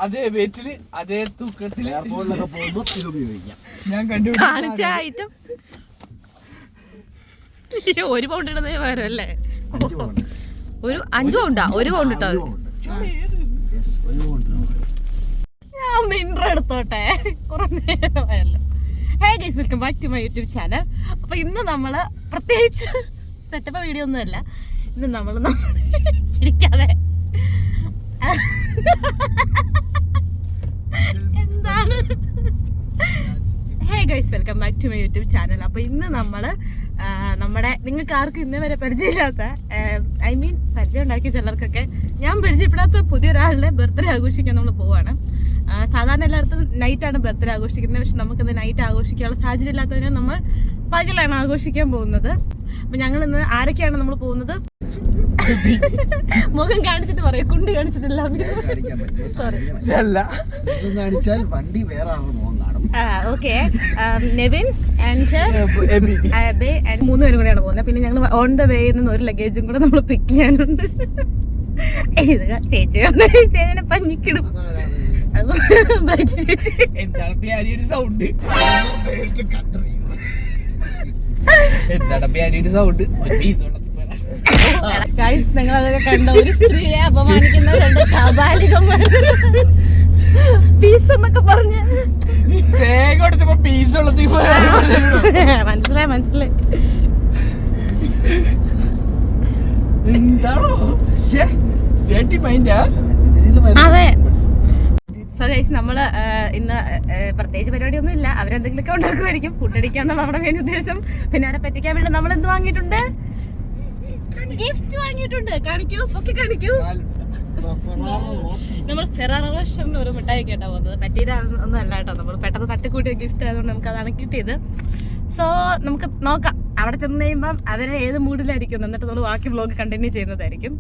അതേ വെയിറ്റില് അതേ തൂക്കത്തില് ഞാൻ കാണിച്ച ഐറ്റം 1 പൗണ്ട് ഇടുന്നതിന് പകരം അല്ലേ? ഒരു 5 പൗണ്ടാ? 1 പൗണ്ട് ഇട്ടോ? ഞാൻ ഒന്ന് ഇൻട്രോ എടുത്തോട്ടെ, കുറെ നേരമായല്ലോ. Hey guys, welcome back to my YouTube channel. അപ്പൊ ഇന്ന് നമ്മള് പ്രത്യേകിച്ച് സെറ്റപ്പ് വീഡിയോ ഒന്നും അല്ല. ഇന്ന് നമ്മള് ചിരിക്കാതെ എന്താണ്? Hey guys, welcome back to my YouTube channel. അപ്പൊ ഇന്ന് നമ്മള് നമ്മുടെ നിങ്ങൾക്ക് ആർക്കും ഇന്നേ വരെ പരിചയമില്ലാത്ത പരിചയം ഉണ്ടാക്കിയ ചിലർക്കൊക്കെ ഞാൻ പരിചയപ്പെടാത്ത പുതിയൊരാളുടെ ബർത്ത്ഡേ ആഘോഷിക്കാൻ നമ്മൾ പോവാണ്. സാധാരണ എല്ലായിടത്തും നൈറ്റാണ് ബർത്ത്ഡേ ആഘോഷിക്കുന്നത്. പക്ഷെ നമുക്കിന്ന് നൈറ്റ് ആഘോഷിക്കാനുള്ള സാഹചര്യം ഇല്ലാത്തതിനാൽ നമ്മൾ പകലാണ് ആഘോഷിക്കാൻ പോകുന്നത്. അപ്പൊ ഞങ്ങൾ ഇന്ന് ആരൊക്കെയാണ് നമ്മൾ പോകുന്നത്? മുഖം കാണിച്ചിട്ട് പറയാം, കുണ്ടി കാണിച്ചിട്ടില്ല. Sorry, okay. നെവിൻ ആൻഡ് 3 പേരും കൂടെയാണ് പോകുന്നത്. പിന്നെ ഞങ്ങൾ ഓൺ ദ വേ നിന്ന് ഒരു ലഗേജും കൂടെ നമ്മൾ പിക്ക് ചെയ്യാനുണ്ട്. ചേച്ചിനെ പഞ്ഞിക്കിടും. സൗണ്ട് നിങ്ങൾ അതൊക്കെ കണ്ട ഒരു സ്ത്രീയെ അപമാനിക്കുന്ന 2 കാബാലികന്മാർ പീസ് എന്നൊക്കെ പറഞ്ഞ് മനസ്സിലായി. അതെ. സോ ഗൈസ്, നമ്മള് ഇന്ന് പ്രത്യേകിച്ച് പരിപാടിയൊന്നും ഇല്ല. അവരെന്തെങ്കിലുമൊക്കെ ഉണ്ടാക്കുമായിരിക്കും. ഫുഡ് അടിക്കാന്നുള്ള നമ്മുടെ മെയിൻ ഉദ്ദേശം. പിന്നെ അവരെ പറ്റിക്കാൻ വേണ്ടി നമ്മൾ എന്ത് വാങ്ങിയിട്ടുണ്ട്? ഗിഫ്റ്റ് വാങ്ങിയിട്ടുണ്ട്. കാണിക്കൂ, ഒക്കെ കാണിക്കൂ. നമ്മൾ ഫെറാറോ റോഷറിന്റെ ഒരു മിഠായി കേട്ടാ പോകുന്നത്. പറ്റിയിട്ടൊന്നും അല്ല കേട്ടോ, നമ്മൾ പെട്ടെന്ന് തട്ടിക്കൂട്ടിയ ഗിഫ്റ്റ് ആയതുകൊണ്ട് നമുക്ക് അതാണ് കിട്ടിയത്. സോ നമുക്ക് നോക്കാം. അവിടെ ചെന്ന് കഴിയുമ്പം അവരെ ഏത് മൂഡിലായിരിക്കും, എന്നിട്ട് നമ്മൾ ബാക്കി വ്ലോഗ് കണ്ടിന്യൂ ചെയ്യുന്നതായിരിക്കും.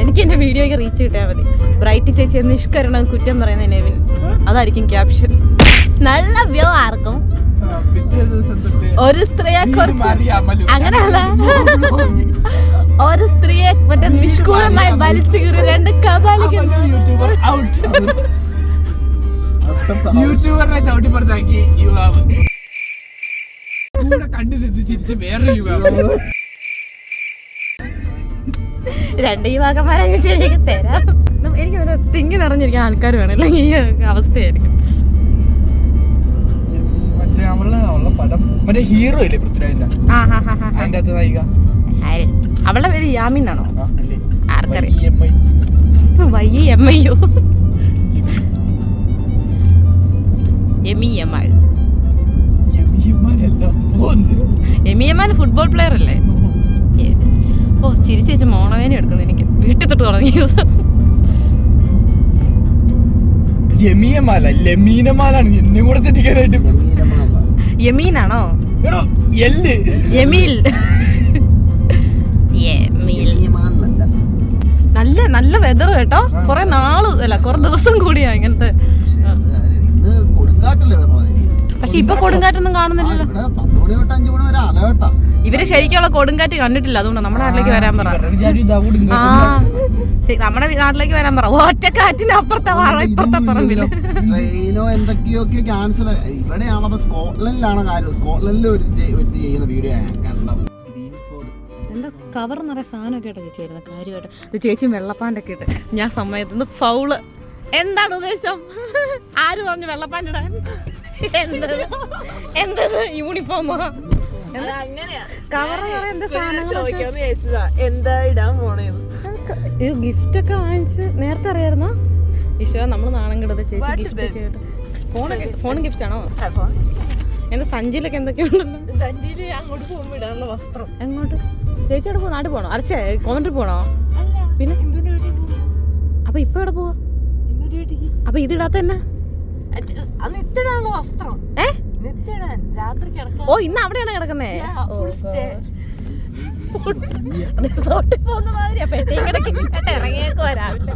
എനിക്ക് എന്റെ വീഡിയോയ്ക്ക് റീച്ച് കിട്ടിയാൽ മതി. ബ്രൈറ്റ് ചേച്ചി നിഷ്കരണം കുറ്റം പറയുന്ന നെവിൻ, അതായിരിക്കും ക്യാപ്ഷൻ. നല്ല വ്യൂ ആർക്കും. ഒരു സ്ത്രീയെ കുറിച്ച് അങ്ങനെയല്ല, ഒരു സ്ത്രീയെ മറ്റേ നിഷ്കൂലമായി വലിച്ചു കീറി 2 കഥാലികൾ യൂട്യൂബറിനെ ചവിട്ടിപ്പുറത്താക്കി യുവാവ് കണ്ടു തിരിച്ച് വേറെ യുവാവ്. 2 യുവാക്കന്മാരെ ശരിക്കും തരാം. എനിക്ക് നല്ല തിങ്ങി നിറഞ്ഞിരിക്കാൻ ആൾക്കാർ വേണം, അല്ലെങ്കിൽ ഈ അവസ്ഥയായിരിക്കും. ഹീറോ ഇല്ലേ പൃഥ്വിരാജിന്റെ, അതിന്റെ അകത്ത് നായിക അവളുടെ പേര് യാമിൻ ആണോ? ആർക്കറിയാം. YEMIO എമിയമാൽ ഫുട്ബോൾ പ്ലെയർ അല്ലേ? ഓ, ചിരിച്ചേച്ച് മോണവേന എടുക്കുന്നു എനിക്ക്. വീട്ടിൽ തൊട്ട് തുടങ്ങിയത് യമീനമാലാണ്. എന്നെ കൂടെ തെറ്റിക്കാനായിട്ട് യമീനാണോ? നല്ല വെതർ കേട്ടോ. കുറെ നാള് അല്ല, കുറെ ദിവസം കൂടിയാ ഇങ്ങനത്തെ. പക്ഷെ ഇപ്പൊ കൊടുങ്കാറ്റൊന്നും കാണുന്നില്ലല്ലോ. ഇവര് ശരിക്കുള്ള കൊടുങ്കാറ്റ് കണ്ടിട്ടില്ല. അതുകൊണ്ട് നമ്മുടെ നാട്ടിലേക്ക് വരാൻ പറ. നമ്മുടെ നാട്ടിലേക്ക് വരാൻ പറ. ഒറ്റക്കാറ്റിന് അപ്പുറത്തെ ഇപ്പുറത്തെ പറമ്പില് ട്രെയിനോ എന്തൊക്കെയൊക്കെ ക്യാൻസൽ. ഇവിടെയാണത് സ്കോട്ട്ലൻഡിലാണ് കാര്യം. സ്കോട്ട്ലൻഡിൽ ഒരു ചെയ്യുന്ന വീഡിയോ കണ്ടത്. എന്താ കവർ നിറയെ സാധനമൊക്കെ ആയിട്ട് ചേച്ചി വരുന്നത് കാര്യമായിട്ട്. ഇത് ചേച്ചി വെള്ളപ്പാൻ്റൊക്കെ ഇട്ട് ഞാൻ സമയത്തുനിന്ന് ഫൗള്. എന്താണ് ഉദ്ദേശം? ആര് പറഞ്ഞു വെള്ളപ്പാൻ്റ് ഇടാൻ? എന്തത് യൂണിഫോമോ? കവർ നിറയെ എന്താ സാധനങ്ങളൊക്കെ എന്താ ഇടാൻ പോണേന്ന്. ഗിഫ്റ്റ് ഒക്കെ വാങ്ങിച്ച് നേരത്തെ അറിയായിരുന്നോ? ഈശോ, നമ്മൾ നാണം കിടത് ചേച്ചി ഗിഫ്റ്റ് ഒക്കെ ആയിട്ട്. ഫോൺ ഗിഫ്റ്റ് ആണോ? എന്റെ സഞ്ചിയിലൊക്കെ എന്തൊക്കെയുണ്ടല്ലോ. സഞ്ചിയില് അങ്ങോട്ട് പോകുമ്പോ ഇടാനുള്ള വസ്ത്രം. എങ്ങോട്ട്? ചേച്ചിയോട് പോ, നാട്ടിൽ പോണോ? അരച്ചേ കോമൻട്രി പോണോ? പിന്നെ അപ്പൊ ഇപ്പൊ എവിടെ പോവാ? അപ്പൊ ഇത് ഇടാത്ത തന്നെ നിത്തിടാനുള്ള വസ്ത്രം. രാത്രി കിടക്കാൻ. ഓ, ഇന്ന് അവിടെയാണ് കിടക്കുന്നേ. റിസോർട്ടിൽ പോകുന്ന മാതിരിയാ. പെട്ടയും കിടക്കി ഇറങ്ങിയേക്കോ രാവിലെ.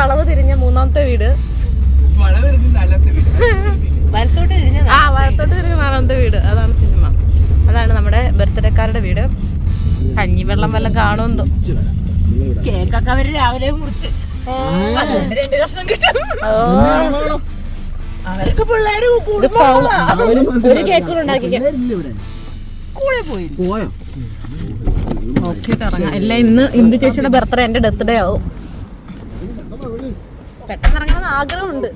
വളവ് തിരിഞ്ഞ മൂന്നാമത്തെ വീട്. വലത്തോട്ട് തിരിഞ്ഞ ആ വലത്തോട്ട് തിരിഞ്ഞ നാലാമത്തെ വീട്. അതാണ് സിനിമ. അതാണ് നമ്മുടെ ബർത്ത്ഡേക്കാരുടെ വീട്. കഞ്ഞിവെള്ളം വല്ലതും കാണുമെന്തോ. കേക്കൊക്കെ അവര് രാവിലെ മുറിച്ച് 2 കഷ്ണം കിട്ടും. അവരൊക്കെ പിള്ളേര് ഒരു കേക്ക് ഉണ്ടാക്കിക്കാം. സ്കൂളിൽ പോയി പോയോ? അല്ല ഇന്ന് ഇന്ദു ചേച്ചിയുടെ ബർത്ത്ഡേ, എന്റെ ഡെത്ത് ഡേ ആവും. പെട്ടെന്ന് ഇറങ്ങണമെന്ന് ആഗ്രഹമുണ്ട്.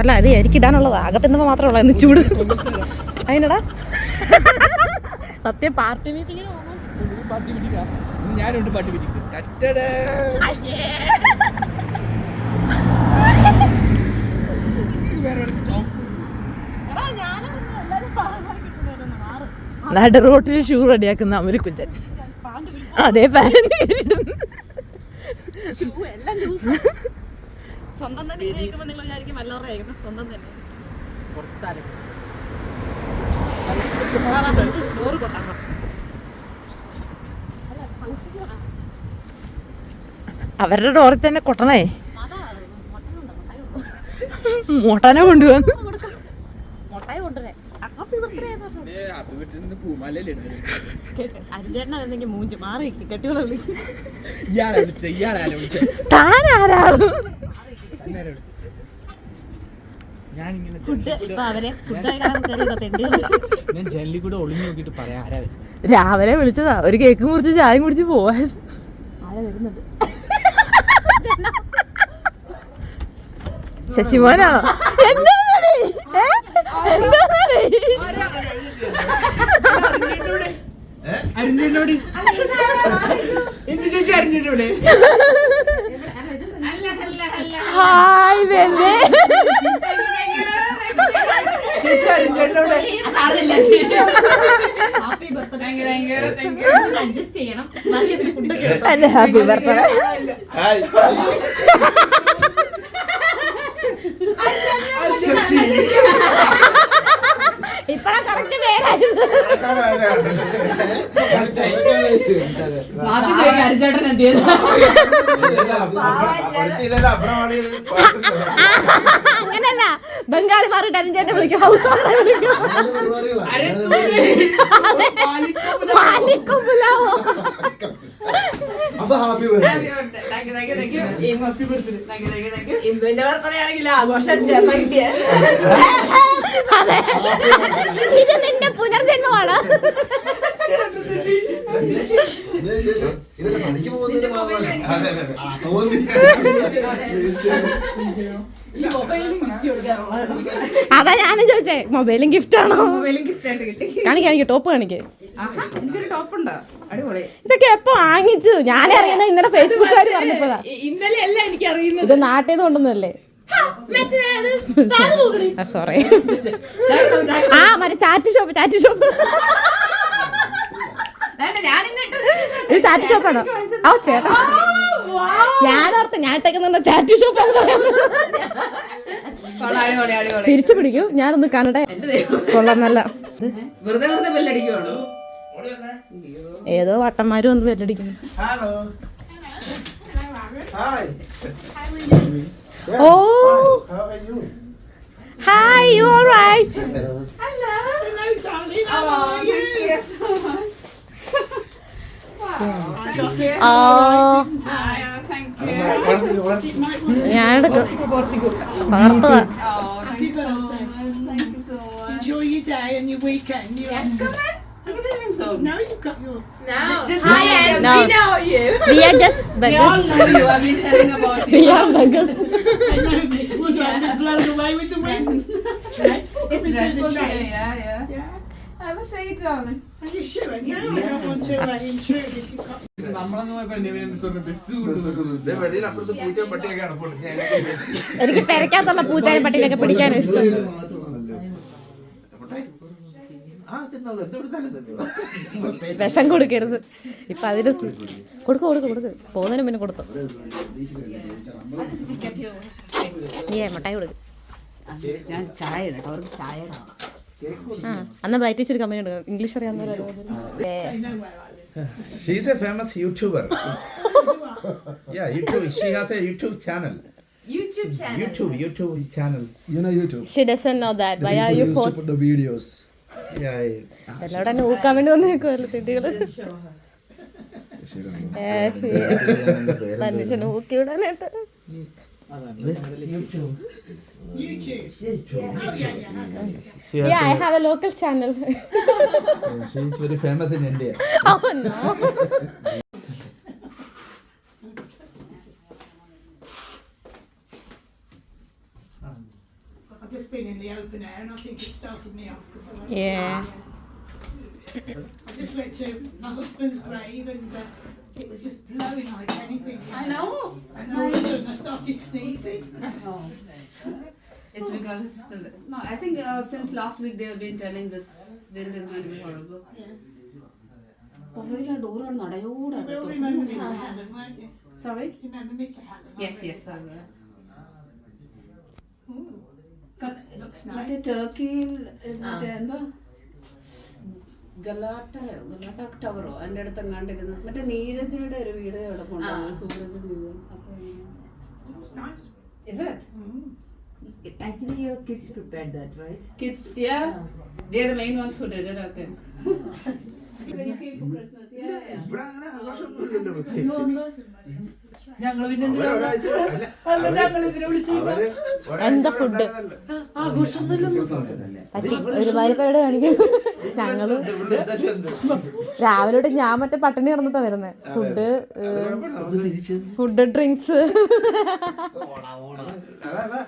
അല്ല അത് എനിക്കിടാനുള്ളത് അകത്തുമ്പോ മാത്രമേ ഉള്ളൂ. എന്ന് ചൂട് അതിനടാ സത്യം പാർട്ടി മീറ്റിങ്ങിന് ഞാനുണ്ട് പാട്ട് പിടിക്കും. നട റോട്ടിൽ ഷൂ റെഡിയാക്കുന്ന അമര് കുഞ്ചൻ. അതേ സ്വന്തം തന്നെ നിങ്ങൾ വിചാരിക്കും വല്ലവരുടെ സ്വന്തം തന്നെ. അവരുടെ ഡോറിൽ തന്നെ കൊട്ടണേ. മോട്ടാനെ കൊണ്ടുവന്നു. അരിഞ്ചേട്ടനായിരുന്നെങ്കിൽ മൂഞ്ച് മാറി കെട്ടിയോളെ വിളിക്കും. താനാരാണ്? ഞാൻ ജനലിൽ കൂടെ ഒളിഞ്ഞു നോക്കിട്ട് പറയാം ആരാ. രാവിലെ വിളിച്ചതാ, ഒരു കേക്ക് മുറിച്ച് ചായ കുടിച്ച് പോവാൻ. ശശിമോനാണോ? അരിഞ്ഞോടി എന്ത് ചേച്ചി അരിഞ്ഞിട്ടൂടെ? Hi baby. ചേച്ചി അരിഞ്ഞിട്ടൂടെ? അല്ല ഹാപ്പി ബർത്ത്ഡേ. ഇപ്പഴാ കറക്റ്റ് പേരായിരുന്നു. അങ്ങനല്ല, ബംഗാളി മാറിയിട്ട് അരിഞ്ചേട്ടനെ വിളിക്കും, ഹൗസ് ഓണറെ വിളിക്കും. ഇന്ദുവിന്റെ ബർത്ത്ഡേ ആണെങ്കിൽ ആഘോഷം. അതെ, ഇത് നിന്റെ പുനർജന്മമാണ്. അതാ ഞാനും ചോദിച്ചേ, മൊബൈലും ഗിഫ്റ്റ് ആണോ? കാണിക്കാ ടോപ്പ് കാണിക്കേ. ഇതൊക്കെ എപ്പോ വാങ്ങിച്ചു? ഞാൻ അറിയുന്നത് ഇന്നലെ ഫേസ്ബുക്കുകാർ പറഞ്ഞപ്പോഴാ. ഇന്നലെ അല്ല എനിക്ക് അറിയുന്നത്. ഇത് നാട്ടിൽ നിന്ന് കൊണ്ടുവന്നല്ലേ? സോറി. ആ മറ്റേ ചാറ്റ് ഷോപ്പ് ഇത് ചാറ്റ് ഷോപ്പാണോ? ഓ ചേട്ടാ, ഞാനോർത്ത് ഞാൻ ഇട്ടേക്കുന്നുണ്ടോ ചാറ്റ് ഷോപ്പ് എന്ന് പറയാൻ. തിരിച്ചു പിടിക്കൂ, ഞാനൊന്ന് കാണട്ടെ. കൊള്ളാം, നല്ല. ഏതോ വട്ടന്മാരും ഒന്ന് ബെല്ലടിക്കുന്നു. ഓ ഹായ്, യു ഓൾറൈറ്റ്? ഞാനെടുക്കും പകർത്തുക. Enjoy your day and your weekend. Yes, come on. You're living so. No, you've got your. No. Hi, No. we know you. We are just beggars. We all know you. I've been telling about you. We are beggars. I know this wood I've been blown away with the wind. Dreadful. It's dreadful today, yeah. Have a seat, darling. Are you sure? No, I don't want to intrude if you've got. എനിക്ക് പെരക്കാത്തുള്ള പൂച്ചാനും പട്ടിയിലൊക്കെ പിടിക്കാനും ഇഷ്ടം. വിഷം കൊടുക്കരുത്. ഇപ്പൊ അതിന് കൊടുക്ക് പോകുന്നതിന് പിന്നെ കൊടുത്തു. മിഠായി കൊടുക്ക്. ഞാൻ ചായ ഇടട്ടോ, അവർക്ക് ചായ. ആ, അന്ന് ബ്രൈറ്റ് ടീച്ചർ കമ്പനി ഉണ്ട്, English അറിയാവുന്നവരോ. She's a famous YouTuber. Yeah, YouTube. She has a YouTube channel. YouTube channel. YouTube channel. You know YouTube. She doesn't know that. Why are you People used to post? put the videos. Yeah. എല്ലാവരും നോക്കാൻ വേണ്ടി വന്നേക്കുമല്ലോ തിണ്ടികള്. മനുഷ്യന് ഊക്കി വിടാനായിട്ട്. YouTube. Yeah, I have a local channel. She is very famous in India. Oh no. I've just been in the open air and I think it started me off. Yeah. I just went to my husband's grave and it was just blowing like anything. I know. And all of a sudden I started sneezing. Oh. It's because no, I think since last week they have been telling this wind is going to be horrible. പുറകിലെ door നടയോടെ You will remember me to Helen, won't you? Sorry. Remember me to Helen? Yes, yes, I will. Looks മറ്റേ nice. ടർക്കിയിൽ മറ്റേ എന്താ ഗലാട്ട ടവറോ അതിന്റെ അടുത്ത് കണ്ടിരുന്നു മറ്റേ നീരജയുടെ ഒരു വീട് അവിടെ കൊണ്ടുവന്നു Sooraj Looks nice. Is it? Actually, your kids prepared that, right? Kids, yeah. They're the main ones who did it, I think. When you came for Christmas, yeah. ഇവിടെ അങ്ങനെ ആഘോഷമൊന്നുമില്ലല്ലോ പ്രത്യേകിച്ച്. ഞങ്ങള് പിന്നെ എന്തിനാ അവര് അല്ല ഞങ്ങൾ ഇതിനെ വിളിച്ചു എന്താ ഫുഡ് പറ്റി ഒരുമാതിരി പേരുടെ കാണിക്കും. ഞങ്ങള് രാവിലെ തൊട്ട് ഞാൻ മറ്റേ പട്ടിണി കിടന്നിട്ടാ വരുന്നത്. ഫുഡ് ഡ്രിങ്ക്സ്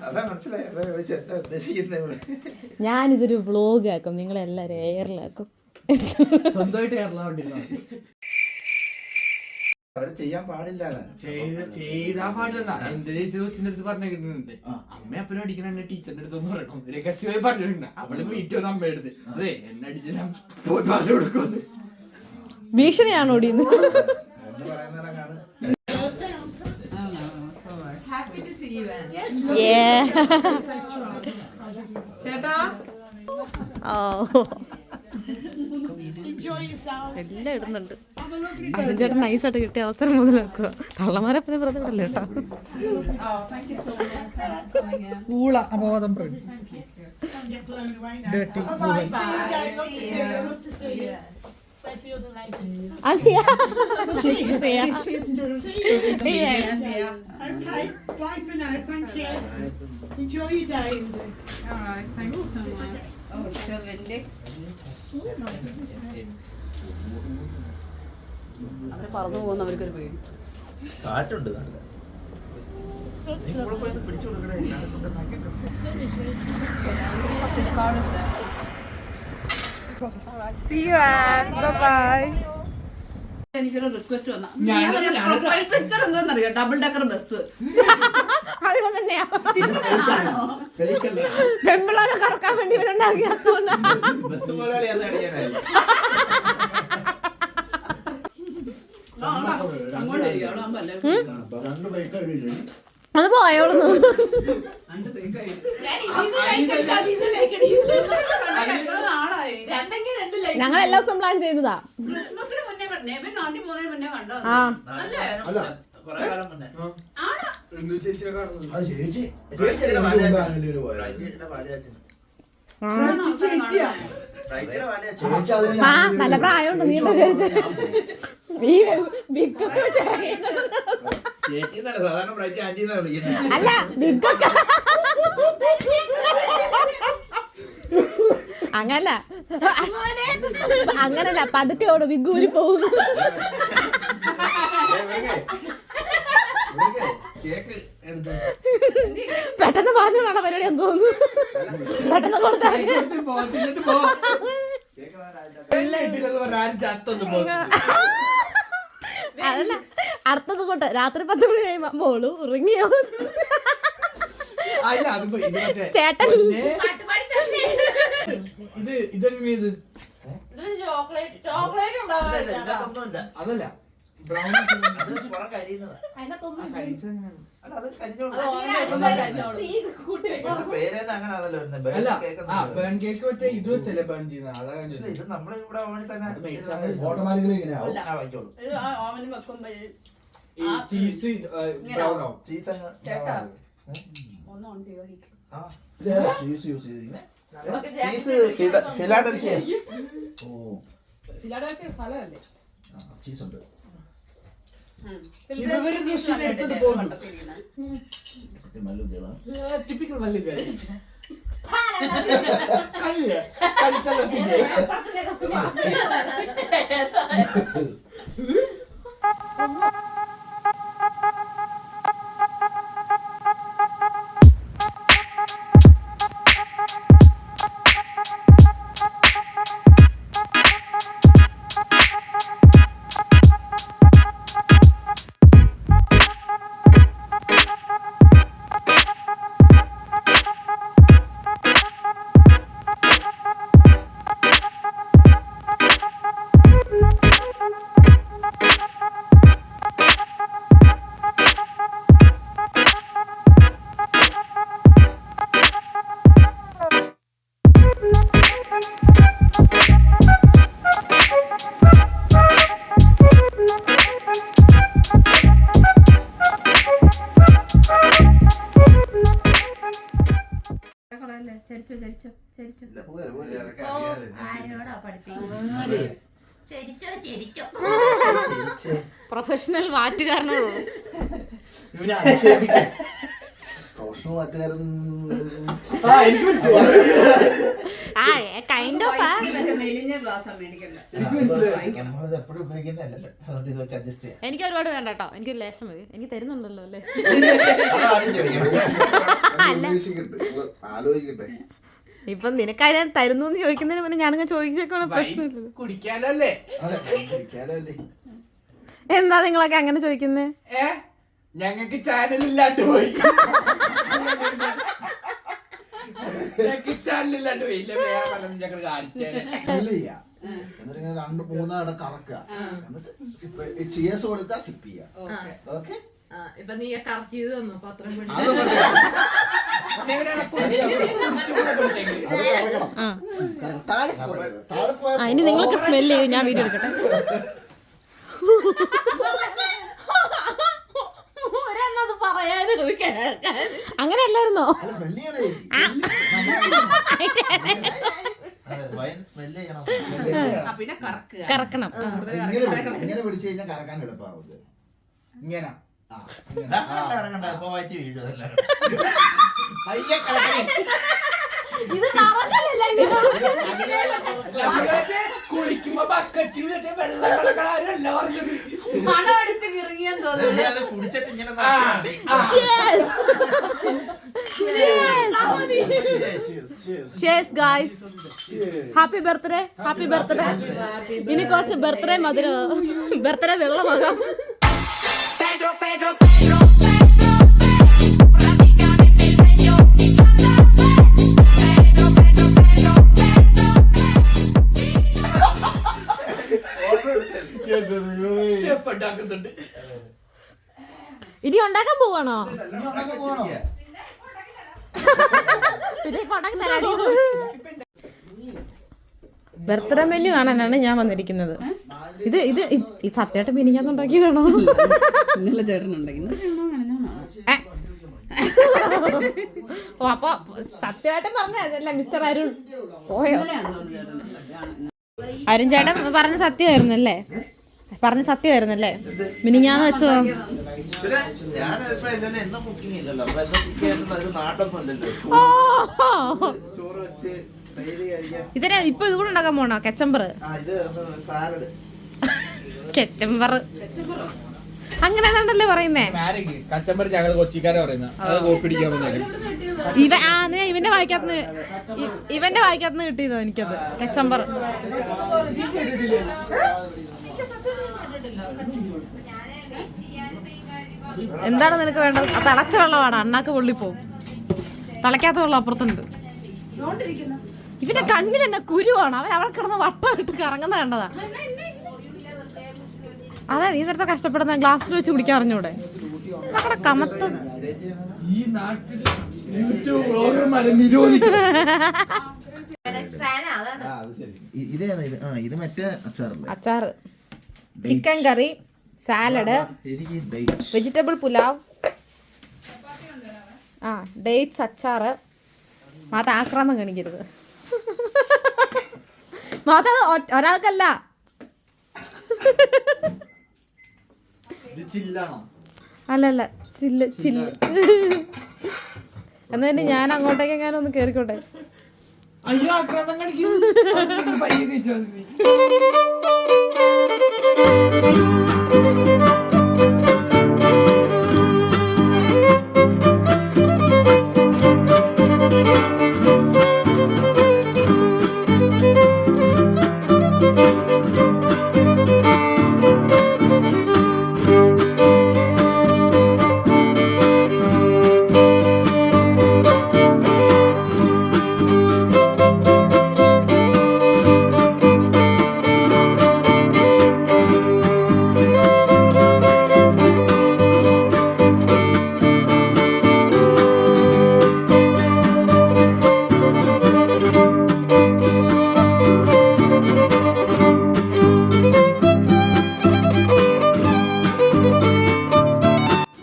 അതാ മനസ്സിലായി. അതാ ചോദിച്ചത് എന്താ ഉദ്ദേശിക്കുന്നത്. ഞാനിതൊരു വ്ലോഗ് ആക്കും, നിങ്ങളെല്ലാരും എയറിലാക്കും. സ്വന്തമായിട്ട് കേരള വേണ്ടിയിരുന്നോ അവര് ചെയ്യാൻ പാടില്ല. ചെയ്താ പാടില്ല. എന്റെ ചേച്ചി കൊച്ചിന്റെ അടുത്ത് പറഞ്ഞിട്ടുണ്ട്, അമ്മ അപ്പനും അടിക്കണ എന്നെ ടീച്ചറിന്റെ അടുത്തൊന്നും പറയണം. രഹസ്യമായി പറഞ്ഞിട്ടുണ്ട്. അവള് വീട്ടിൽ വന്ന് അമ്മ എടുത്ത് അതെ എന്നെ അടിച്ച് ഞാൻ പോയി പറഞ്ഞു കൊടുക്കുമെന്ന്. ഭീഷണിയാണോ ഓടിയെന്ന്? Happy to see you, Anne. ചേട്ടാ Enjoy yourself. എല്ലാം ഇടുന്നുണ്ട്. അതും ചേട്ടൻ നൈസായിട്ട് കിട്ടിയ അവസരം മുതലാക്കുക. കള്ളന്മാരെ പിന്നെ വെറുതെ വിടല്ലേ കേട്ടോ. Oh, thank you so much for coming in. ഊള അപവാദം പറഞ്ഞു. Don't get blown away now. Dirty Bye. woman. See you guys. Love to see you. Love to see you. Where's the other lady? അതെയാ? See you. Okay. Bye for now. Thank you. Enjoy your day. All right, thank you so much. Oh, it's still windy. അവര് പറന്നു പോകുന്ന അവർക്കൊരു പേടി. കാറ്റുണ്ട് നല്ല. നിങ്ങൾ പോയി പിടിച്ചു കൊടുക്കണേ. See you, Anne. Bye-bye. എനിക്കൊരു റിക്വസ്റ്റ് വന്ന പ്രൊഫൈൽ പിക്ചർ എന്താണെന്നറിയോ? Double decker bus. അതിപ്പോ തന്നെയാ പെമ്പിളാരെ കറക്കാൻ വേണ്ടി ഇവരുണ്ടാക്കിയ ബസ് മുതലാളിയാന്ന് അറിയാനായി. അത് പോയോളൂ. ഞങ്ങൾ എല്ലാ ദിവസവും പ്ലാൻ ചെയ്തതാ. ക്രിസ്മസിന് മുന്നേ നെവിൻ നാട്ടിൽ പോകുന്നതിന് മുന്നേ കണ്ടോ? ആ അല്ല കുറെ കാലം മുന്നേ. ചേച്ചിയെ കാണുന്നു. അത് ചേച്ചി ചേച്ചിയുടെ ബാല്യത്തിന് പോയത്. ചേച്ചി അത് ആ നല്ല പ്രായമുണ്ട്. നീ എന്താ വിചാരിച്ചേ? ഈ ബിഗൊക്കെ ചേച്ചി സാധാരണ ബ്രൈറ്റ് ആന്റി എന്നാ വിളിക്കുന്നത്. അല്ല ബിഗൊക്കെ അങ്ങനല്ല അങ്ങനല്ല പതുക്കെ ഓടും. ബിഗ് ഊരി പോകുന്നു. കേക്ക് എടുത്ത് പെട്ടെന്ന് പറഞ്ഞു കാണാൻ പരിപാടി എന്ന് തോന്നുന്നു. പെട്ടെന്ന് കൊടുത്താൽ തിന്നിട്ട് പോ. എല്ലാം ഇട്ടില്ലെന്ന് പറഞ്ഞ ആരും ചത്തൊന്നും പോകും. അതല്ല അടുത്തത് കൊണ്ട് രാത്രി 10 മണി കഴിയുമ്പോ മോള് ഉറങ്ങിയോ? അല്ല അതിപ്പോ ഇത് മറ്റേ ചേട്ടൻ ഇത് ഇതെങ്ങനെ ഇത് അതല്ല ബ്രൗൺ പുറം കരിയുന്നതാ. അത് കരിഞ്ഞോളൂ. അത് ഓവനിൽ വെക്കുമ്പോൾ കരിഞ്ഞോളും. പേര് തന്നെ അങ്ങനെ ആണല്ലോ വരുന്നത്. അല്ല ബേൺ കേക്ക് എന്നല്ലേ ബേൺ കേക്ക് മറ്റേ ഇത് വെച്ചല്ലേ ബേൺ ചെയ്യുന്നത്, അതാ ഞാൻ വരുന്നത്. ചോദിച്ചത്. ഇത് നമ്മളെ ഇവിടെ ഓവനിൽ തന്നെ അത് മേടിച്ചാൽ മതി. ഓട്ടോമാറ്റിക്കലി ഇങ്ങനെ ആവും. അല്ല. വാങ്ങിക്കോളൂ. ഇത് ആ ഓവനിൽ വെക്കുമ്പോൾ ഈ ചീസ് ബ്രൗൺ ആവും. ചീസ് അങ്ങ് ചേട്ടാ ഒന്ന് ഓൺ ചെയ്യുക ഹീറ്റ്. ആ ചീസ് യൂസ് ചെയ്തിങ്ങനെ. Cheese Philadelphia. ഓ ഫലമല്ലേ ചീസ് ഉണ്ട്. ഇവര് ജിഷിനെ എടുത്തോണ്ട് പോകുന്നു. മല്ലുദ്ദീള ടിപ്പിക്കൽ മല്ലിക. അല്ല കളിച്ചല്ലോ പിന്നെ. ചരിച്ചോ ചരിച്ചോ ചരിച്ചോ. ഇല്ല, പോരെ, പോരെ. അതൊക്കെ അറിയാലോ. ആരോടാ പഠിപ്പിക്കുന്നത്? ചരിച്ചോ ചരിച്ചോ. പ്രൊഫഷണൽ വാറ്റുകാരനോട് ഇവനെ അധിക്ഷേപിക്കാൻ. പ്രൊഫഷണൽ വാറ്റുകാരൻ ആ എനിക്ക് മനസ്സിലായി. ആ കൈൻഡ് ഓഫ് മറ്റേ മെലിഞ്ഞ ഗ്ലാസ്സാ മേടിക്കണ്ടേ. എനിക്ക് മനസ്സിലായി. നമ്മളിത് എപ്പോഴും ഉപയോഗിക്കുന്നതല്ലല്ലോ. അതുകൊണ്ട് ഇത് വെച്ച് അഡ്ജസ്റ്റ് ചെയ്യാം. എനിക്ക് ഒരുപാട് വേണ്ട കേട്ടോ, എനിക്ക് ഒരു ലേശം മതി. എനിക്ക് തരുന്നുണ്ടല്ലോ അല്ലേ? അതാദ്യം ചോദിക്കണം. അന്വേഷിക്കട്ടെ, ആലോചിക്കട്ടെ. ഇപ്പൊ നിനക്കാരും തരുന്നു എന്ന് ചോദിക്കുന്നതിന് മുന്നേ ഞാനങ്ങ് ചോദിച്ചേക്കാണ്, പ്രശ്നമില്ലല്ലോ. കുടിക്കാലോ അല്ലേ? അതെ, ഇരിക്കാനല്ലേ. എന്താ നിങ്ങളൊക്കെ അങ്ങനെ ചോദിക്കുന്നേ? ഞങ്ങക്ക് ചാനൽ ഇല്ലാണ്ട് പോയി. ഞങ്ങക്ക് ചാനൽ ഇല്ലാണ്ട് പോയി. ഇല്ല വേറെ പലതും ഞങ്ങൾ കാണിച്ചാല്. ഫില്ല് ചെയ്യാ. എന്നിട്ട് ഇങ്ങനെ 2-3 കറക്കുക. എന്നിട്ട് ചിയേഴ്സ് കൊടുക്കുക, സിപ്പ് ചെയ്യുക. ഓക്കെ, ഇപ്പൊ നീ കറക്കിയത് തന്നു പത്രം പിടിച്ച്. അത് മതി. ഇവരാണ് കുടിച്ചുകൂടെ കൊടുത്തേക്ക്. അത് കറക്കണം. കറക്കണം. താഴെ പോകരുത്. താഴെ പോയാൽ ഇനി നിങ്ങൾക്ക് സ്മെല് ചെയ്യും, ഞാൻ വീഡിയോ എടുക്കട്ടെ. ഒരെണ്ണത് പറയാനും അങ്ങനെയല്ലായിരുന്നോ? അല്ല, സ്മെല്ല് ചെയ്യണേ ചേച്ചി. അതെ, വൈൻ സ്മെല്ല് ചെയ്യണം. പിന്നെ കറക്കുക. കറക്കണം. ഇങ്ങനെ പിടിച്ചു കഴിഞ്ഞാൽ കറക്കാൻ എളുപ്പമാവും. ഇങ്ങനെ ആ, ഇറങ്ങണ്ട, ഇപ്പൊ വയറ്റി വീഴും അതെല്ലാം. പയ്യെ കറക്കണേ. ഇത് കറക്കലല്ല, ഇത് കുളിക്കുമ്പോ ബക്കറ്റിൽ മറ്റേ വെള്ളം കളക്കാരല്ല പറഞ്ഞത്. മണം അടിച്ച് കിറങ്ങിയെന്ന് തോന്നുന്നു. നീ അത് കുടിച്ചിട്ട് ഇങ്ങനെ നടന്നാ മതി. Cheers guys. Happy birthday, happy birthday. ഇനി കുറച്ച് ബർത്ത്ഡേ മധുരം, ബർത്ത്ഡേ വെള്ളമാകാം. ഷെഫ് ഉണ്ടാക്കുന്നുണ്ട്. ഇനി ഉണ്ടാക്കാൻ പോവാണോ? പിന്നെ ഇപ്പൊ ഉണ്ടാക്കി തരാടി. ബർത്ത്ഡേ മെനു കാണാനാണ് ഞാൻ വന്നിരിക്കുന്നത്. ഇത് ഇത് ഈ സത്യമായിട്ട് മിനിഞ്ഞാന്ന് ഉണ്ടാക്കിയതാണോ? ഇന്നലെ ചേട്ടനുണ്ടെങ്കിൽ ഓ അപ്പൊ സത്യമായിട്ടും പറഞ്ഞതല്ല മിസ്റ്റർ അരുൺ. പോയോ? അരുൺ ചേട്ടൻ പറഞ്ഞ സത്യമായിരുന്നല്ലേ? പറഞ്ഞ സത്യമായിരുന്നല്ലേ? മിനിഞ്ഞാന്ന് വെച്ചതോ? പിന്നെ ഞാനിപ്പോ എന്നും കുക്കിംഗ് ഇല്ലല്ലോ. അപ്പൊ എന്നും കുക്ക് ചെയ്യുന്നത് ഒരു നാടൊന്നും അല്ലല്ലോ. ചോറ് വെച്ച് ഡെയിലി കഴിക്കാം. ഇതിനെ ഇപ്പൊ ഇത് കൂടെ ഉണ്ടാക്കാൻ പോണോ? കെച്ചമ്പർ. ഇത് സാലഡ്. കെച്ചമ്പർ അങ്ങനെ ഏതാണ്ടല്ലേ പറയുന്നേ? കച്ചമ്പർ ഞങ്ങള് കൊച്ചിക്കാരെ പറയുന്നത്. അത് കോപ്പിടിക്കാൻ ഇവന്റെ വായിക്കാത്തുനിന്ന് കിട്ടിയതോ എനിക്കത് കെച്ചമ്പർ. എന്താണ് നിനക്ക് വേണ്ടത്? ആ തിളച്ച വെള്ളമാണ്, അണ്ണാക്ക് പൊള്ളിപ്പോവും. തിളക്കാത്ത വെള്ളം അപ്പുറത്തുണ്ട്. ഇവന്റെ കണ്ണിൽ എന്നെ കുരുവാണ്. അവൻ അവിടെ കിടന്ന് വട്ടം ഇട്ട് കറങ്ങുന്ന കണ്ടതാ. അതെ, നീ നേരത്തെ കഷ്ടപ്പെടുന്ന ഗ്ലാസ്സിൽ വെച്ച് കുടിക്കാൻ അറിഞ്ഞൂടെ? നമ്മുടെ കമത്തും ഈ നാട്ടിൽ യൂട്യൂബ് ബ്ലോഗർമാരെ നിരോധിക്കും. ഇതേതാ ഇത്? ഇത് മറ്റേ അച്ചാറല്ലേ? അച്ചാറ്, ചിക്കൻ കറി, സാലഡ്, വെജിറ്റബിൾ പുലാവ്, ഡേറ്റ്സ് അച്ചാറ്. മാത ആക്രാന്തം കാണിക്കരുത്. മാത ഒരാൾക്കല്ല. ഇത് ചില്ലാണോ? അല്ലല്ല, ചില്ല് ചില്ല്. എന്നാ ഞാൻ അങ്ങോട്ടേക്ക് എങ്ങാനും ഒന്ന് കേറിക്കോട്ടെ. അയ്യോ ആക്രാന്തം കാണിക്കുന്നു. പയ്യെ കഴിച്ചാൽ മതി.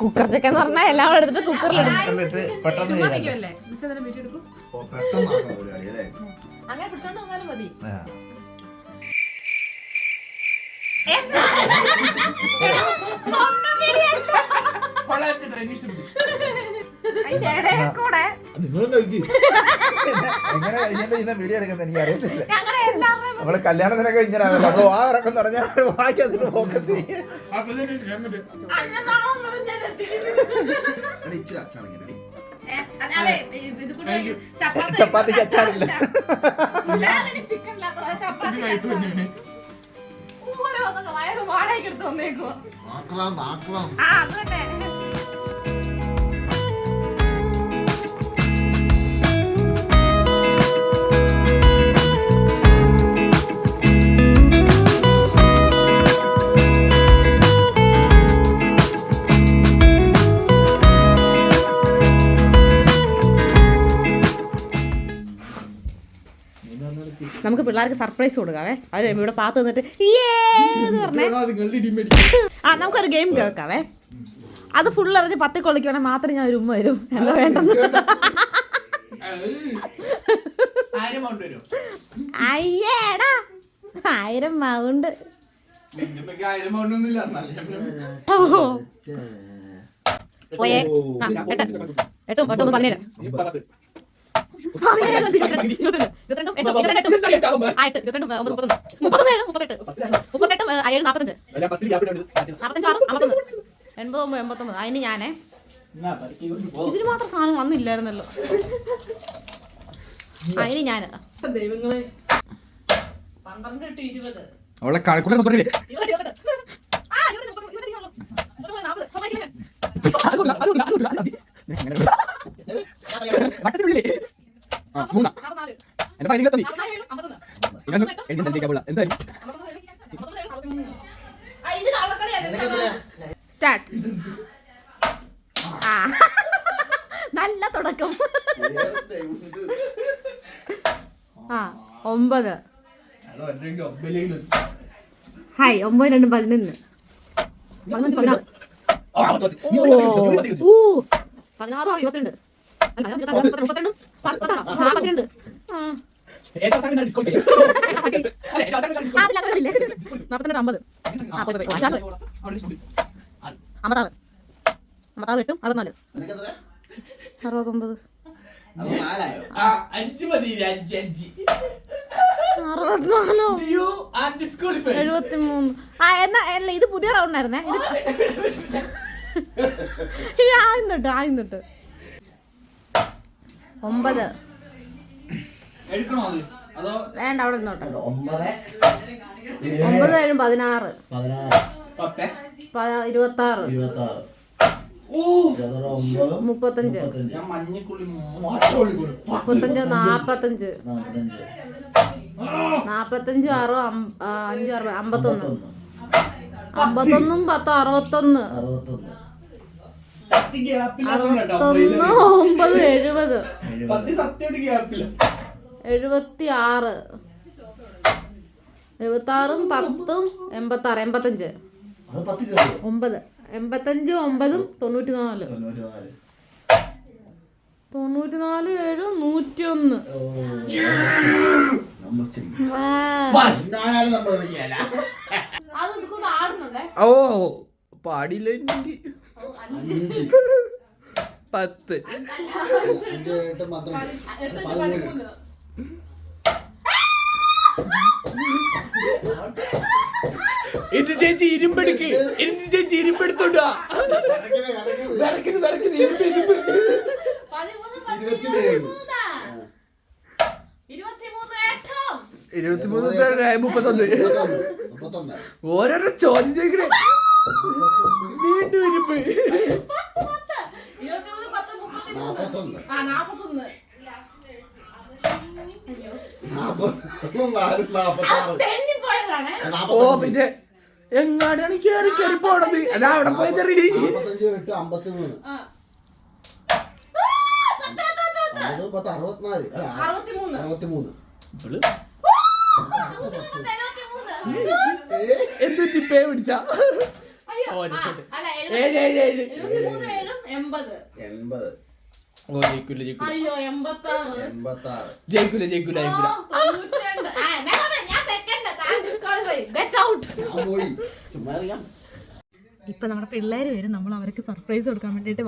കുക്കർ ചിക്കൻ എന്ന് പറഞ്ഞാൽ എല്ലാം എടുത്തിട്ട് കുക്കറിലിടും. പെട്ടെന്ന് അങ്ങനെ പിടിച്ചോണ്ട് വന്നാലും മതി. അതിന്റെ ഇടയിൽ കൂടെ എങ്ങനെ കഴിഞ്ഞിട്ട് വീഡിയോ എടുക്കണ്ട എനിക്ക് അറിയത്തില്ല. ഞങ്ങളെ എല്ലാവരും നമ്മള് കല്യാണത്തിനൊക്കെ ഇങ്ങനെയാണല്ലോ. അപ്പൊ ആ ഇറക്കം പറഞ്ഞാൽ വായിക്കാ ഫോക്കസ് ചെയ്യും. ഇച്ചിരി അച്ചാറെങ്കിൽ ചപ്പാത്തിക്ക് അച്ചാറില്ല. ചിക്കൻ ചപ്പാത്തി ഓരോന്നൊക്കെ വയറ് വാടകയ്ക്ക് എടുത്ത് വന്നേക്കുവോ. അത് തന്നെ. നമുക്ക് പിള്ളേർക്ക് സർപ്രൈസ് കൊടുക്കാവേ. അവർ ഇവിടെ പാത്ത് നിന്നിട്ട് ഏന്ന് പറഞ്ഞേ. നമുക്കൊരു ഗെയിം കേൾക്കാവേ. അത് ഫുൾ അറിഞ്ഞ് 10 കൊള്ളിക്കുവാണെങ്കിൽ മാത്രമേ ഞാൻ ഒരു ഉമ്മ വരും. എന്താ വേണ്ടത്? അയ്യേടാ 1000 പൗണ്ട്. പോയേ 8 8 9 17 അതിന് ഞാനേ ഇതിന് മാത്രം സാധനം വന്നില്ലായിരുന്നല്ലോ. അതിന് ഞാൻ ദൈവങ്ങളെ 12 to 20 അവളെ കണക്കൂടെ നോക്കണ്ടേ? സ്റ്റാർട്ട്. നല്ല തുടക്കം. 9. ഹായ് 9 2 11 11 16 16 22 32 42 ഇത് പുതിയ റൗണ്ട് ആയിരുന്നേ. ആദ്യം തൊട്ട് 9 വേണ്ട അവിടെ നിന്നോട്ടെ. 9 7 16 26 35 35 45 45 6 5 51 51 10 61 61, 9, 70, 76, 76, 10, 86, 85, അത് 10 കയറി 9, 85, 9, 94, 94, 7, 101. അതൊക്കെ ആടുന്നുണ്ടേ. ഓ പാടിയില്ല 10 ഇത് ചേച്ചി ഇരുമ്പെടുക്ക്, എന്ത് ചേച്ചി ഇരുമ്പെടുത്തോണ്ടാ വിറക്കുന്നു ഇരുമ്പ് 23, 31. ഓരോരോ ചോദ്യം ചോദിക്കണേ. വീണ്ടും ഇരുമ്പ് 41. ഓ പിന്നെ എങ്ങാടാണ് കേറി കേറി പോണത്. അതാ അവിടെ പോയത് റെഡി. 55, 8, 53. 63. എന്തുറ്റി പേ പിടിച്ച 80. ഓ ജയിക്കൂല അയ്യോ 86, 86. ജയിക്കൂല 92. പോയി ചുമ്മാ അറിയാം. ഇപ്പൊ നമ്മുടെ പിള്ളേര് വരും, നമ്മൾ അവർക്ക് സർപ്രൈസ് കൊടുക്കാൻ വേണ്ടിട്ട്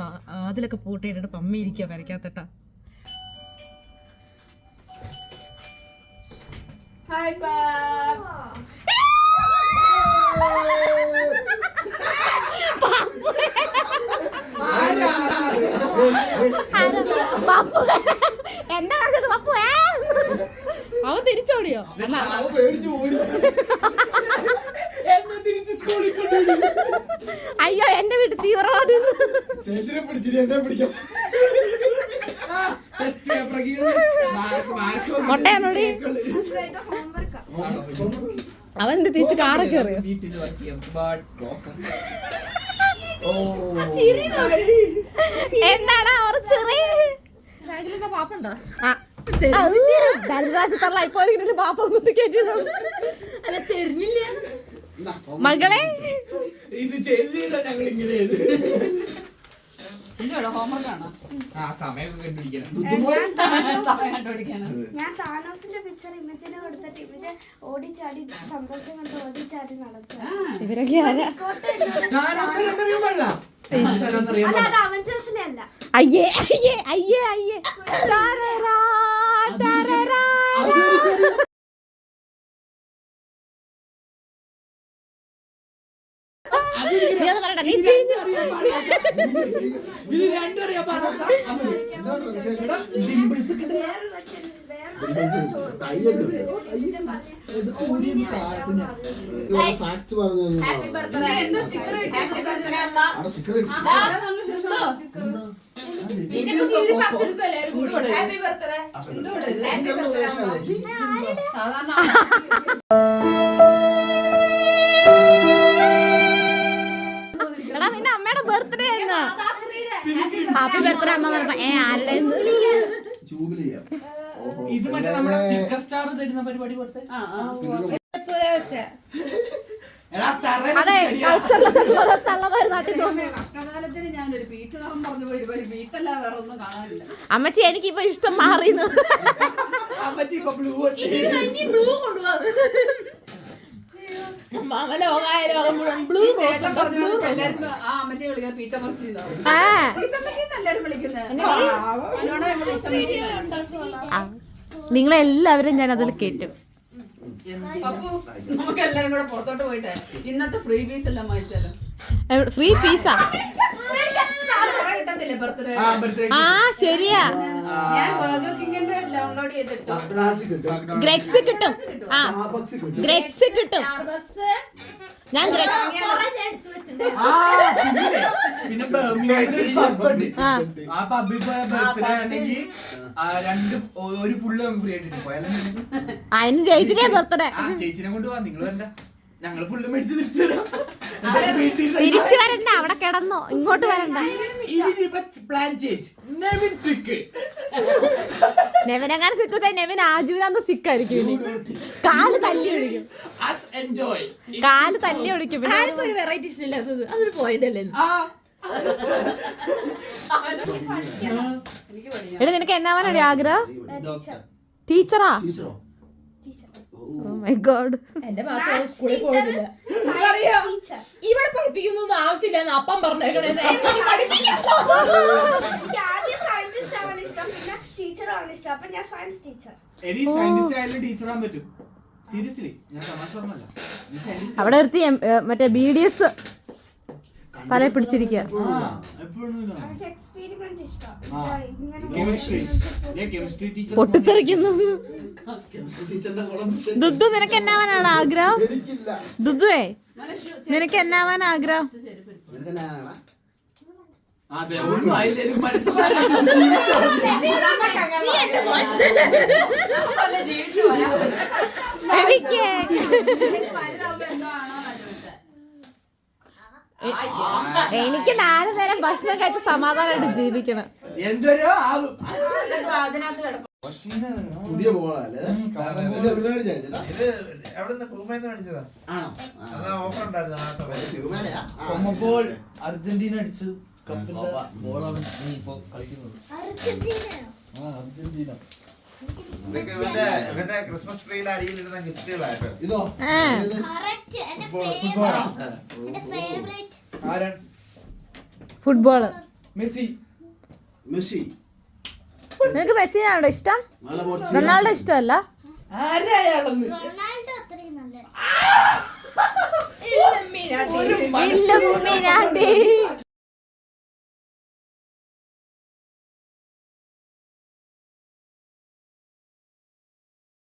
അതിലൊക്കെ പൂട്ടിയിട്ടിട്ട് പമ്മി ഇരിക്കുക വരയ്ക്കാത്തട്ടാ. ഹായ് എന്താ പപ്പു അവൻ തിരിച്ചോടിയോ? അയ്യോ എന്റെ വീട്ടിൽ തീവ്രവാദി മൊട്ടയാണോടി? അവൻ തിരിച്ച് കാറൊക്കെ അറിയോ? എന്താടാ പാപ്പുണ്ടോ? ദരിദ്രാശുപത്രിയിൽ ഇപ്പൊ പാപ്പ കുത്തി കയറ്റിയതാണ്. അല്ല തരുന്നില്ല മകളെ. ഇത് ചെയ്തില്ല ഞങ്ങൾ ഇങ്ങനെ ഞാൻ താനോസിന്റെ പിക്ചർ ഇമേജിന് കൊടുത്തിട്ട് ഇമേജ് ഓടിച്ചാടി സന്തോഷം കൊണ്ട് ഓടിച്ചാടി നടത്തുക. അത് അവഞ്ചേഴ്സിനെ അല്ല. അയ്യേ അയ്യേ അയ്യേ അയ്യേ ടാരറാ, ടാരറാ. നിന്റെ അമ്മയുടെ ബർത്ത്ഡേ എന്നാ? ഹാപ്പി ബർത്ത്ഡേ അമ്മ. ആരുടെ ഇത് മറ്റേ നമ്മുടെ സ്റ്റിക്കർ സ്റ്റാർ തരുന്ന പരിപാടി പോലത്തെ. കഷ്ടകാലത്തിന് ഞാനൊരു പീച്ച് നിറം പറഞ്ഞു പോയി. പീച്ചല്ല വേറെ ഒന്നും കാണാനില്ല. അമ്മച്ചി എനിക്കിപ്പോ ഇഷ്ടം മാറിയെന്ന്. അമ്മച്ചി ഇപ്പൊ ബ്ലൂ എല്ലാരും ആ അമ്മച്ചി വിളിക്കാൻ പീച്ചമ്മച്ചി എല്ലാരും വിളിക്കുന്നത്. നിങ്ങളെല്ലാവരും ഞാൻ അതിൽ കേറ്റും. അപ്പൊ നമുക്ക് എല്ലാരും കൂടെ പുറത്തോട്ട് പോയിട്ട് ഇന്നത്തെ ഫ്രീ പീസ് എല്ലാം വാങ്ങിച്ചാലോ? ഫ്രീ പീസാ? കിട്ടത്തില്ലേ ബർത്ത്ഡേ? ആ ശരിയാ. ഞാൻ ബർഗർ കിങ്ങിന്റെ ഡൗൺലോഡ് ചെയ്തിട്ടു. ഗ്രെക്സ് കിട്ടും. ആ ഗ്രെക്സ് കിട്ടും. ഞാൻ പിന്നെ ആ പബ്ബിൽ പോയ ബർത്ത്ഡേ ആണെങ്കിൽ ഒരു ഫുള്ള് ഫ്രീ ആയിട്ട് പോയാലും അതിന് ചേച്ചിയുടെ ബർത്ത്ഡേ. ചേച്ചിനെ കൊണ്ട് പോവാ. നിങ്ങൾ വരണ്ട. ഞങ്ങൾ ഫുള്ള് മേടിച്ച് തിരിച്ചു വരാം. തിരിച്ചു വരണ്ട, അവിടെ കിടന്നോ, ഇങ്ങോട്ട് വരണ്ട. Plan change. നെവിൻ സിക്ക്. നെവിനെങ്ങാനും സിക്ക്, നെവിൻ ആജുവിനാന്ന് സിക്കായിരിക്കും. ഇനി കാല് തല്ലി ഒടിക്കും, എൻജോയ്. കാല് തല്ലി ഒടിക്കും. ഒരു വെറൈറ്റി ഇഷ്ടമില്ലാത്തത് അതൊരു പോയിന്റ് അല്ലേ? എടി നിനക്ക് എന്നാവാനാണ് ആഗ്രഹം? ടീച്ചറാ? Oh my God. എന്റെ മാത്രം സ്കൂളിൽ പോകുന്നില്ല. ഇവിടെ പഠിപ്പിക്കുന്നൊന്നും ആവശ്യമില്ലെന്ന് അപ്പം പറഞ്ഞേക്കണേ. എനിക്ക് ആദ്യം സയന്റിസ്റ്റ് ആവാൻ ഇഷ്ടം, പിന്നെ ടീച്ചർ ആവാൻ ഇഷ്ടം. അപ്പൊ ഞാൻ സയൻസ് ടീച്ചർ. എനിക്ക് സയന്റിസ്റ്റ് ആയാലും ടീച്ചർ ആവാൻ പറ്റും. സീരിയസ്ലി, ഞാൻ തമാശ പറഞ്ഞല്ല. അവിടെ ഒരുത്തി മറ്റേ BDS തലയിൽ പിടിച്ചിരിക്കുക. എനിക്ക് എക്സ്പെരിമെന്റ് ഇഷ്ടം. Chemistry teacher പൊട്ടിത്തെറിക്കുന്നത്. ദുദ്ദു നിനക്ക് എന്നാവാനാണ് ആഗ്രഹം? ദുദ്ദുവേ നിനക്ക് എന്നാവാൻ ആഗ്രഹം? അതെ, ഒന്നും ആയില്ലേലും മനസ്സിലായി. എനിക്ക് എനിക്ക് 4 നേരം ഭക്ഷണം കഴിച്ച് സമാധാനമായിട്ട് ജീവിക്കണം. എന്തോരോ ആവും. പുതിയ ബോളല്ലേ ഇത് എവിടുന്ന് പൂമേന്ന് മേടിച്ചതാ? അതാ ഓഫർ ഉണ്ടായിരുന്നു ആ സമയത്ത്. കൊമ്പപ്പോൾ അർജന്റീന അടിച്ചു കപ്പിന്റെ ബോളാണ് നീ ഇപ്പൊ കളിക്കുന്നത്. അർജന്റീന ഇതൊക്കെ ഇവന്റെ ക്രിസ്മസ് ട്രീയുടെ അടിയിലിരുന്ന ഗിഫ്റ്റുകളായിട്ട്. ഇതോ ആരാണ്? ഫുട്ബോള്. മെസ്സി. മെസ്സി. നിനക്ക് മെസ്സിനാണോ ഇഷ്ടം? നല്ല ബോൾസ്. റൊണാൾഡോ ഇഷ്ടമല്ല? ആരായാളെന്ന് റൊണാൾഡോ അത്രയും നല്ല. ഇല്ലുമിനാട്ടി.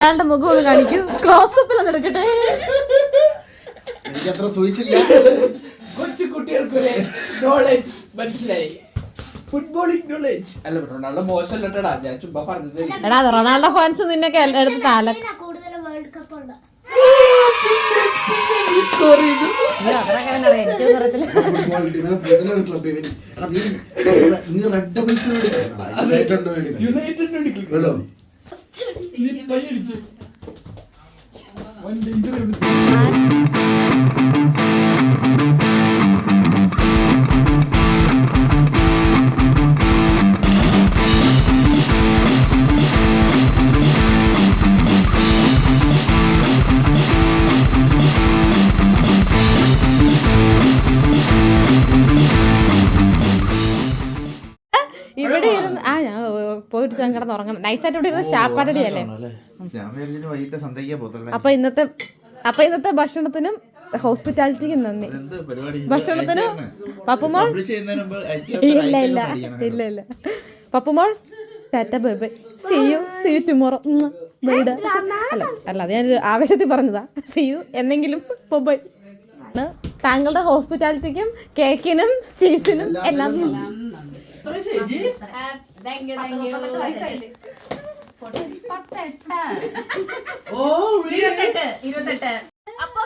റൊണാൾഡോ മുഖം ഒന്ന് കാണിക്കൂ, ക്ലോസപ്പിൽ ഒന്ന് എടുക്കട്ടെ. എനിക്ക് അത്ര സൂചിച്ചില്ല. കൊച്ചു കുട്ടികൾക്കൊരു നോളജ് മനസ്സിലായി. Footballing knowledge. അല്ല റൊണാൾഡോ മോശമല്ലടാ, ഞാൻ ചുമ്മാ പറഞ്ഞത്. എടാ റൊണാൾഡോ ഫാൻസ് നിന്നൊക്കെ എടുത്ത് താല കൂടുതൽ വേൾഡ് കപ്പ് ഉണ്ട്. സ്കോർ ചെയ്തു. അതൊക്കെ അറിയാം, എനിക്കൊന്നും അറിയത്തില്ല. യുണൈറ്റഡ് നീ പയ്യടിച്ചു. ഇവിടെ ഇരുന്ന് ഞാൻ പോയിട്ട് ഞാൻ കിടന്ന് ഉറങ്ങണം. നൈസായിട്ട് ഇവിടെ ഇരുന്ന് ശാപ്പാടടി അല്ലേ. വൈകിട്ട് സന്ധ്യയ്ക്ക് പോകത്തല്ലേ. അപ്പൊ ഇന്നത്തെ ഭക്ഷണത്തിനും ഹോസ്പിറ്റാലിറ്റിക്കും നന്ദി. ഭക്ഷണത്തിനും പപ്പുമോൾ ഇല്ല പപ്പുമോൾ tata bye bye, see you tomorrow. അല്ല അത് ഞാൻ ആവേശത്തിൽ പറഞ്ഞതാ. സീ യു എന്നെങ്കിലും ബൈ. താങ്കളുടെ ഹോസ്പിറ്റാലിറ്റിക്കും കേക്കിനും ചീസിനും എല്ലാം അപ്പൊ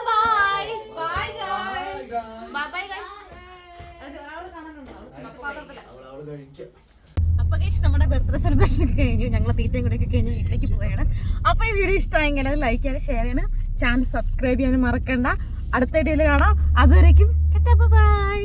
നമ്മുടെ ബർത്ത്ഡേ സെലിബ്രേഷൻ ഒക്കെ കഴിഞ്ഞു, ഞങ്ങൾ തീറ്റയും കൂടെ ഒക്കെ കഴിഞ്ഞ് വീട്ടിലേക്ക് പോവുകയാണ്. അപ്പൊ ഈ വീഡിയോ ഇഷ്ടമായെങ്കിൽ ലൈക്ക് ചെയ്യാനും ഷെയർ ചെയ്യാനും ചാനൽ സബ്സ്ക്രൈബ് ചെയ്യാനും മറക്കണ്ട. അടുത്ത വീഡിയോയിൽ കാണാം. അതുവരേക്കും ബൈ.